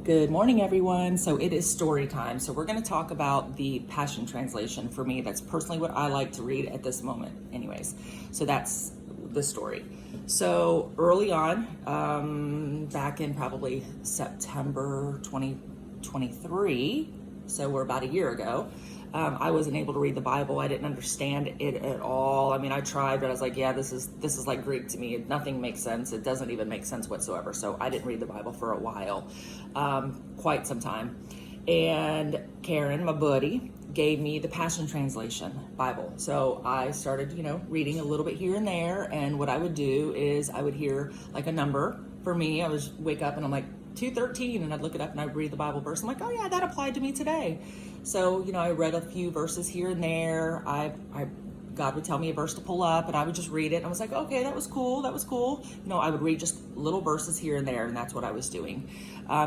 Good morning, everyone. So it is story time. So we're going to talk about the Passion Translation. For me, that's personally what I like to read at this moment anyways. So that's the story. So early on, back in probably September 2023, so we're about a year ago, I wasn't able to read the Bible. I didn't understand it at all. I mean, I tried, but I was like, yeah, this is like Greek to me. Nothing makes sense. It doesn't even make sense whatsoever. So I didn't read the Bible for a while, quite some time. And Karen, my buddy, gave me the Passion Translation Bible. So I started, reading a little bit here and there. And what I would do is I would hear like a number. For me, I would wake up and I'm like, 2:13, and I'd look it up and I'd read the Bible verse. I'm like, oh yeah, that applied to me today. So, I read a few verses here and there. God would tell me a verse to pull up and I would just read it. And I was like, okay, that was cool. I would read just little verses here and there, and that's what I was doing.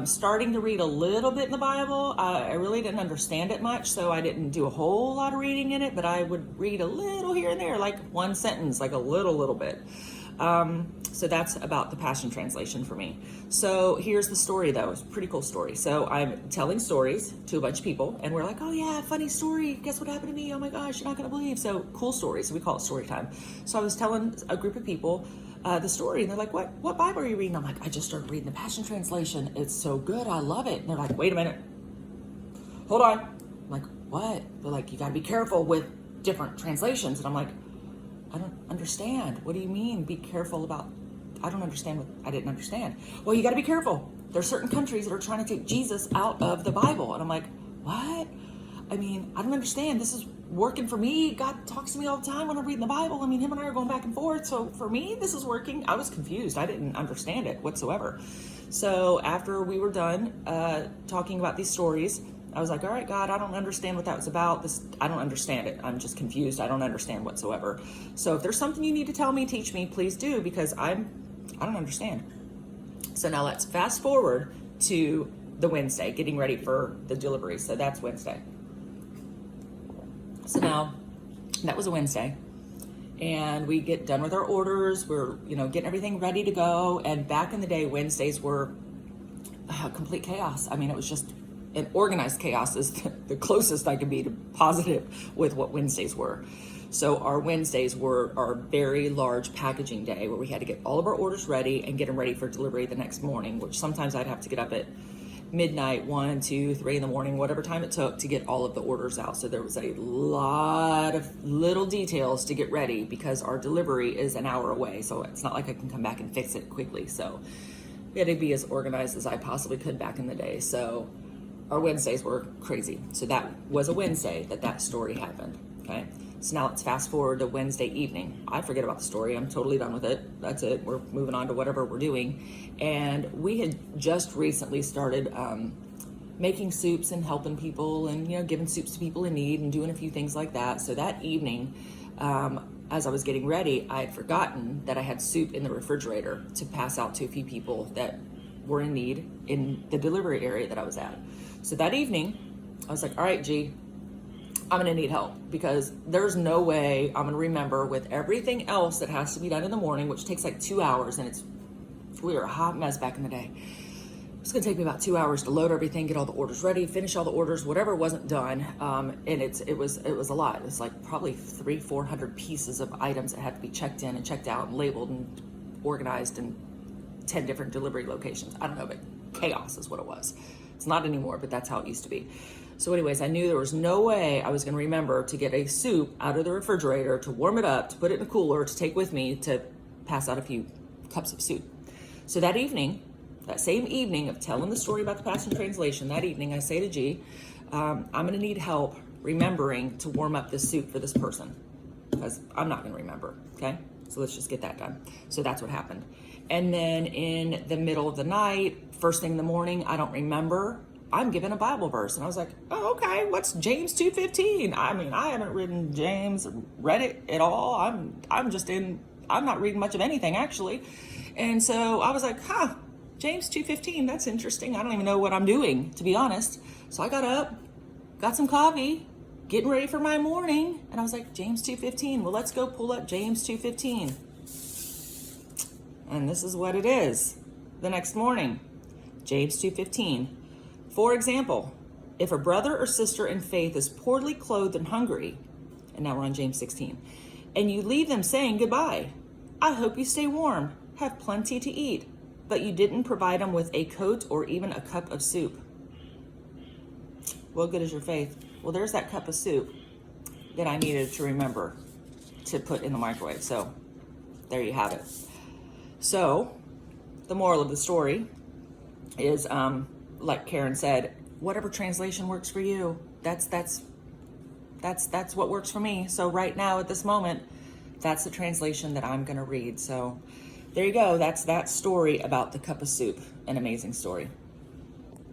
Starting to read a little bit in the Bible. I really didn't understand it much, so I didn't do a whole lot of reading in it, but I would read a little here and there, like one sentence, like a little bit. So that's about the Passion Translation for me. So here's the story, though. It's a pretty cool story. So I'm telling stories to a bunch of people, and we're like, oh yeah, funny story. Guess what happened to me? Oh my gosh, you're not going to believe. So cool stories. So we call it story time. So I was telling a group of people the story, and they're like, what Bible are you reading? I'm like, I just started reading the Passion Translation. It's so good. I love it. And they're like, wait a minute. Hold on. I'm like, what? They're like, you got to be careful with different translations. And I'm like, I don't understand. What do you mean be careful about? I don't understand what I didn't understand. Well, you got to be careful. There's certain countries that are trying to take Jesus out of the Bible. And I'm like, what? I mean, I don't understand. This is working for me. God talks to me all the time when I'm reading the Bible. I mean, him and I are going back and forth. So for me, this is working. I was confused. I didn't understand it whatsoever. So after we were done talking about these stories, I was like, all right, God, I don't understand what that was about. I don't understand it. I'm just confused. I don't understand whatsoever. So if there's something you need to tell me, teach me, please do, because I don't understand. So now let's fast forward to the Wednesday, getting ready for the delivery. So that's Wednesday. So now that was a Wednesday. And we get done with our orders. We're, getting everything ready to go. And back in the day, Wednesdays were complete chaos. I mean, it was just an organized chaos is the closest I could be to positive with what Wednesdays were. So our Wednesdays were our very large packaging day where we had to get all of our orders ready and get them ready for delivery the next morning, which sometimes I'd have to get up at midnight, 1, 2, 3 in the morning, whatever time it took to get all of the orders out. So there was a lot of little details to get ready because our delivery is an hour away. So it's not like I can come back and fix it quickly. So we had to be as organized as I possibly could back in the day. So our Wednesdays were crazy. So that was a Wednesday that story happened, okay? So now let's fast forward to Wednesday evening. I forget about the story. I'm totally done with it. That's it. We're moving on to whatever we're doing. And we had just recently started making soups and helping people and, giving soups to people in need and doing a few things like that. So that evening, as I was getting ready, I had forgotten that I had soup in the refrigerator to pass out to a few people that were in need in the delivery area that I was at. So that evening, I was like, all right, G, I'm going to need help because there's no way I'm going to remember with everything else that has to be done in the morning, which takes like 2 hours. And we were a hot mess back in the day. It's going to take me about 2 hours to load everything, get all the orders ready, finish all the orders, whatever wasn't done. And it was a lot. It's like probably 300-400 pieces of items that had to be checked in and checked out and labeled and organized in 10 different delivery locations. I don't know, but chaos is what it was. It's not anymore, but that's how it used to be. So anyways, I knew there was no way I was going to remember to get a soup out of the refrigerator, to warm it up, to put it in a cooler, to take with me to pass out a few cups of soup. So that evening, that same evening of telling the story about the Passion Translation, that evening I say to G, I'm going to need help remembering to warm up this soup for this person because I'm not going to remember, okay? So let's just get that done. So that's what happened. And then in the middle of the night, first thing in the morning, I don't remember, I'm given a Bible verse. And I was like, oh, okay, what's James 2:15? I mean, I haven't read it at all. I'm not reading much of anything actually. And so I was like, James 2:15, that's interesting. I don't even know what I'm doing, to be honest. So I got up, got some coffee, getting ready for my morning. And I was like, James 2:15, well, let's go pull up James 2:15. And this is what it is. The next morning, James 2:15. For example, if a brother or sister in faith is poorly clothed and hungry, and now we're on James 16, and you leave them saying goodbye, I hope you stay warm, have plenty to eat, but you didn't provide them with a coat or even a cup of soup. What good is your faith? Well, there's that cup of soup that I needed to remember to put in the microwave. So there you have it. So the moral of the story is, like Karen said, whatever translation works for you, that's what works for me. So right now at this moment, that's the translation that I'm going to read. So there you go. That's that story about the cup of soup. An amazing story.